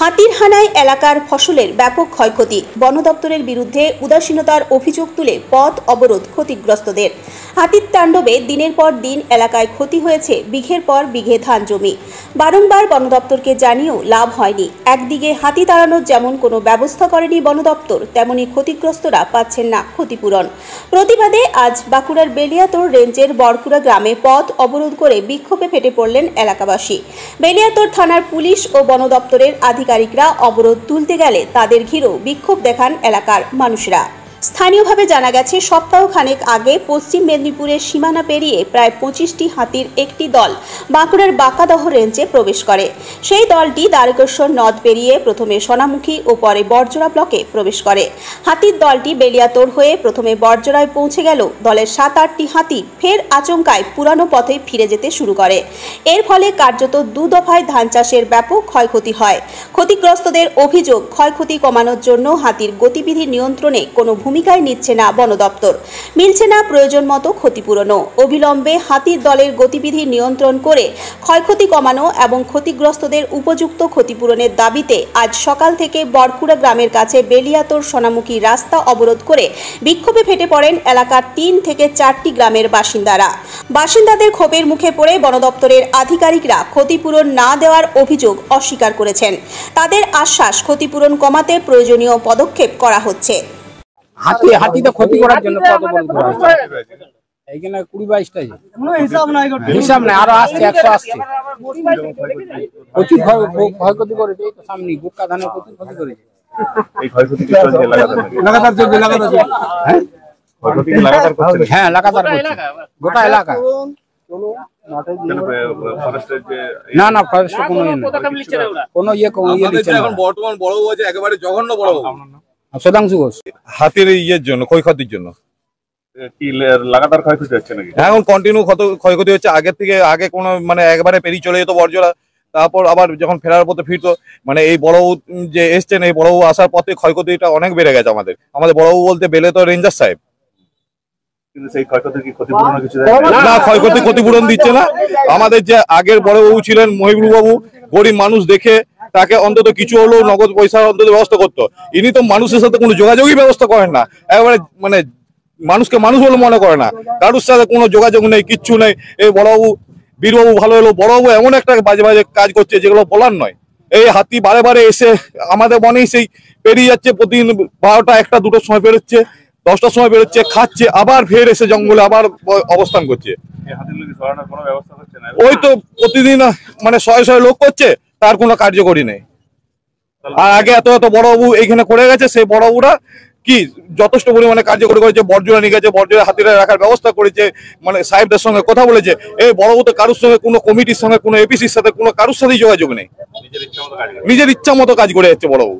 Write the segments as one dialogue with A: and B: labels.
A: হাতির হানায় এলাকার ফসলের ব্যাপক ক্ষয়ক্ষতি। বন দপ্তরের বিরুদ্ধে উদাসীনতার অভিযোগ তুলে পথ অবরোধ ক্ষতিগ্রস্তদের। হাতির তাণ্ডবে দিনের পর দিন এলাকায় ক্ষতি হয়েছে বিঘের পর বিঘে ধান জমি। বারংবার বন দপ্তরকে জানিয়েও লাভ হয়নি। একদিকে হাতি তাড়ানোর যেমন কোনো ব্যবস্থা করেনি বন দপ্তর, তেমনি ক্ষতিগ্রস্তরা পাচ্ছেন না ক্ষতিপূরণ। প্রতিবাদে আজ বাঁকুড়ার বেলিয়াতোড় রেঞ্জের বরকুড়া গ্রামে পথ অবরোধ করে বিক্ষোভে ফেটে পড়লেন এলাকাবাসী। বেলিয়াতোড় থানার পুলিশ ও বন দপ্তরের আধিকারিকরা অবরোধ তুলতে গেলে তাদের ঘিরেও বিক্ষোভ দেখান এলাকার মানুষরা। স্থানীয়ভাবে জানা গেছে, সপ্তাহখানেক আগে পশ্চিম মেদিনীপুরের সীমানা পেরিয়ে প্রায় 25টি হাতির একটি দল বাঁকুড়ার বাঁকাদহ রেঞ্জে প্রবেশ করে। সেই দলটি দ্বারকেশ্বর নদ পেরিয়ে প্রথমে সোনামুখী ও পরে বরজোড়া ব্লকে প্রবেশ করে। হাতির দলটি বেলিয়াতোড় হয়ে প্রথমে বরজোড়ায় পৌঁছে গেল। দলের 7-8টি হাতি ফের আচমকায় পুরানো পথে ফিরে যেতে শুরু করে। এর ফলে কার্যত 2 দফায় ধান চাষের ব্যাপক ক্ষয়ক্ষতি হয়। ক্ষতিগ্রস্তদের অভিযোগ, ক্ষয়ক্ষতি কমানোর জন্য হাতির গতিবিধি নিয়ন্ত্রণে কোনো ভূমিকায় নিচ্ছে না বন দপ্তর, মিলছে না প্রয়োজন মতো ক্ষতিপূরণও। অবিলম্বে হাতির দলের গতিবিধি নিয়ন্ত্রণ করে ক্ষয়ক্ষতি কমানো এবং ক্ষতিগ্রস্তদের উপযুক্ত ক্ষতিপূরণের দাবিতে আজ সকাল থেকে বরকুড়া গ্রামের কাছে বেলিয়াতোড় সোনামুখী রাস্তা অবরোধ করে বিক্ষোভে ফেটে পড়েন এলাকার 3 থেকে 4টি গ্রামের বাসিন্দারা। বাসিন্দাদের ক্ষোভের মুখে পড়ে বন দপ্তরের আধিকারিকরা ক্ষতিপূরণ না দেওয়ার অভিযোগ অস্বীকার করেছেন। তাদের আশ্বাস, ক্ষতিপূরণ কমাতে প্রয়োজনীয় পদক্ষেপ করা হচ্ছে।
B: হাতিতে ক্ষতি করার জন্য কত বড় করা হয়েছে এইখানে 20-22টা হিসাব নাই, আরো আসছে 100 আসছে। প্রচুর ক্ষয়ক্ষতি করেছে। এই তো সামনে গুটকা ধানের প্রচুর ক্ষতি করেছে।
C: এই ক্ষয়ক্ষতি কি চলছে লাগাতার
B: চলছে? হ্যাঁ,
C: ক্ষয়ক্ষতি কি লাগাতার করছে?
B: হ্যাঁ, লাগাতার করছে গোটা এলাকা। না না, ফরেস্ট কোনো ইয়ে দিচ্ছে না।
D: এখন বর্তমান বড়বাবু আছে একেবারে জঘন্য বড়বাবু।
B: সুধাংশু ঘোষ।
D: হাতির ইয়ের জন্য, ক্ষয়ক্ষতির জন্য
C: কি লাগাতার ক্ষয়ক্ষতি হচ্ছে নাকি?
D: এখন কন্টিনিউ ক্ষয়ক্ষতি হচ্ছে। আগের থেকে আগে কোনো মানে একবারে পেরিয়ে চলে যেত বর্জরা, তারপর আবার যখন ফেরার পথে ফিরতো, মানে এই বড়বাবু যে এসছেন, এই বড়বাবু আসার পথে ক্ষয়ক্ষতিটা অনেক বেড়ে গেছে। আমাদের বড়বাবু বলতে বেলিয়াতোড় রেঞ্জার সাহেব।
C: কিন্তু সেই ক্ষয়ক্ষতি কি ক্ষতিপূরণ কিছু
D: না, ক্ষতিপূরণ দিচ্ছে না। আমাদের যে আগের বড়বাবু ছিলেন মহিবুল বাবু, গরিব মানুষ দেখে তাকে অন্তত কিছু হলেও নগদ পয়সার অন্তত ব্যবস্থা করতো। ইনি তো মানুষের সাথে কোনো যোগাযোগই ব্যবস্থা করেন না। একেবারে মানে মানুষকে মানুষ বলে মনে করে না, কারোর সাথে কোনো যোগাযোগ নেই, কিচ্ছু নেই। এই বড়বাবু, বীরবাবু ভালো হলো, বড়বাবু এমন একটা বাজে বাজে কাজ করছে যেগুলো বলার নয়। এই হাতি বারে বারে এসে আমাদের বনেই সেই পেরিয়ে যাচ্ছে। প্রতিদিন 12টা, 1টা, 2টোর সময় বেরোচ্ছে, 10টার সময় বেরোচ্ছে, খাচ্ছে, আবার ফের এসে জঙ্গলে আবার অবস্থান করছে। ওই তো প্রতিদিন মানে 100 লোক করছে, তার কোনো কার্যকরী নেই। আর আগে এত বড়বাবু এইখানে করে গেছে, সেই বড়বাবুরা কি যথেষ্ট পরিমাণে কার্যকরী করেছে। বর্জরা নিয়ে গেছে, বর্জরা হাতিরা রাখার ব্যবস্থা করেছে, মানে সাহেবদের সঙ্গে কথা বলেছে। এই বড়বাবু তো কারোর সঙ্গে, কোনো কমিটির সঙ্গে, কোনো এপিসির সাথে, কোনো কারোর সাথেই যোগাযোগ নেই। নিজের ইচ্ছা মতো কাজ করে যাচ্ছে বড়বাবু।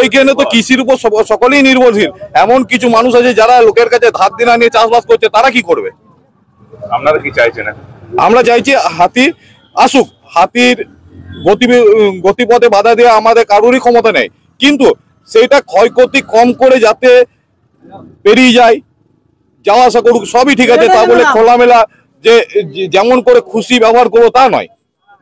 D: এইখানে তো কৃষির উপর সকলেই নির্ভরশীল। এমন কিছু মানুষ আছে যারা লোকের কাছে ধার দেনা নিয়ে চাষবাস করছে, তারা কি করবে?
C: আপনারা কি চাইছেন?
D: আমরা চাইছি হাতি আসুক। হাতির গতিপথে বাধা দেওয়া আমাদের কারোরই ক্ষমতা নেই, কিন্তু সেইটা ক্ষয়ক্ষতি কম করে যাতে পেরিয়ে যায়, যাওয়া আসা করুক, সবই ঠিক আছে। তা বলে খোলামেলা যে যেমন করে খুশি ব্যবহার করবো তা নয়।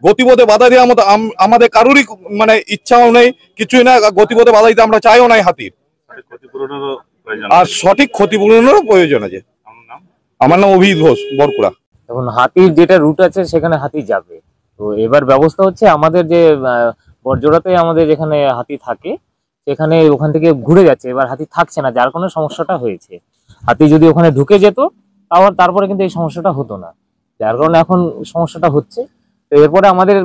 D: গতিপথে বাধা দেওয়ার মতো আমাদের কারোরই মানে ইচ্ছাও নেই, কিছুই না। গতিপথে বাধা দিতে আমরা চাইও নাই হাতির। আর সঠিক ক্ষতিপূরণেরও প্রয়োজন আছে। আমার নাম অভিজিৎ ঘোষ, বরকুড়া।
E: এখন হাতির যেটা রুট আছে সেখানে হাতি যাবে। তো এবার ব্যবস্থা হচ্ছে আমাদের যে বরজোড়াতে আমাদের যেখানে হাতি থাকে সেখানে ওখান থেকে ঘুরে যাচ্ছে। এবার হাতি থাকছে না, যার কারণে সমস্যাটা হয়েছে। হাতি যদি ওখানে ঢুকে যেত তারপরে কিন্তু এই সমস্যাটা হতো না, যার কারণে এখন সমস্যাটা হচ্ছে। তো এরপরে আমাদের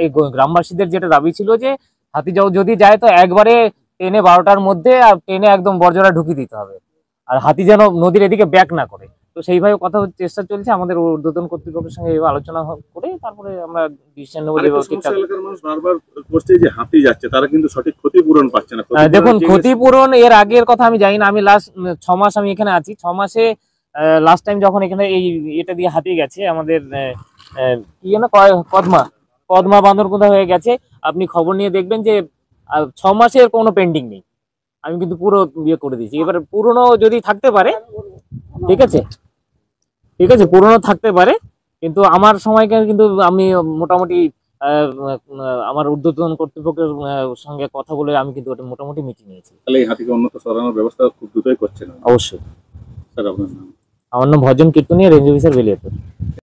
E: এই গ্রামবাসীদের যেটা দাবি ছিল যে হাতি যদি যায় তো একবারে ট্রেনে 12টার মধ্যে ট্রেনে একদম বরজোড়া ঢুকিয়ে দিতে হবে, আর হাতি যেন নদীর এদিকে ব্যাক না করে। তো সেইভাবে কথা চেষ্টা চলছে আমাদের ঊর্ধ্বতন কর্তৃপক্ষের সঙ্গে আলোচনা করে তারপরে আমরা ডিসিশন নেব।
C: হাতি যাচ্ছে, তারা কিন্তু সঠিক ক্ষতিপূরণ পাচ্ছে না।
E: দেখুন, ক্ষতিপূরণ এর আগের কথা আমি জানি না। আমি লাস্ট 6 মাস আমি এখানে আছি। 6 মাসে লাস্ট টাইম যখন এখানে এটা দিয়ে হাতি গেছে আমাদের কি না কদমা বান্দরকুদা হয়ে গেছে, আপনি খবর নিয়ে দেখবেন যে 6 মাসের কোনো পেন্ডিং নেই। আমি কিন্তু পুরো ইয়ে করে দিয়েছি। এবার পুরনো যদি থাকতে পারে, ঠিক আছে, পুরনো থাকতে পারে, কিন্তু আমার সময়কে কিন্তু আমি মোটামুটি আমার ঊর্ধ্বতন কর্তৃপক্ষের সঙ্গে কথা বলে আমি কিন্তু ওটা মোটামুটি মিটিয়ে নিয়েছি।
C: তাহলে এই হাতিকে অন্যত্র সরানোর ব্যবস্থা খুব দ্রুতই করছেন?
E: অবশ্যই।
C: স্যার আপনার নাম?
E: আমার নাম ভজন কীর্তনিয়া, রেঞ্জ অফিসার বেলিয়াপুর।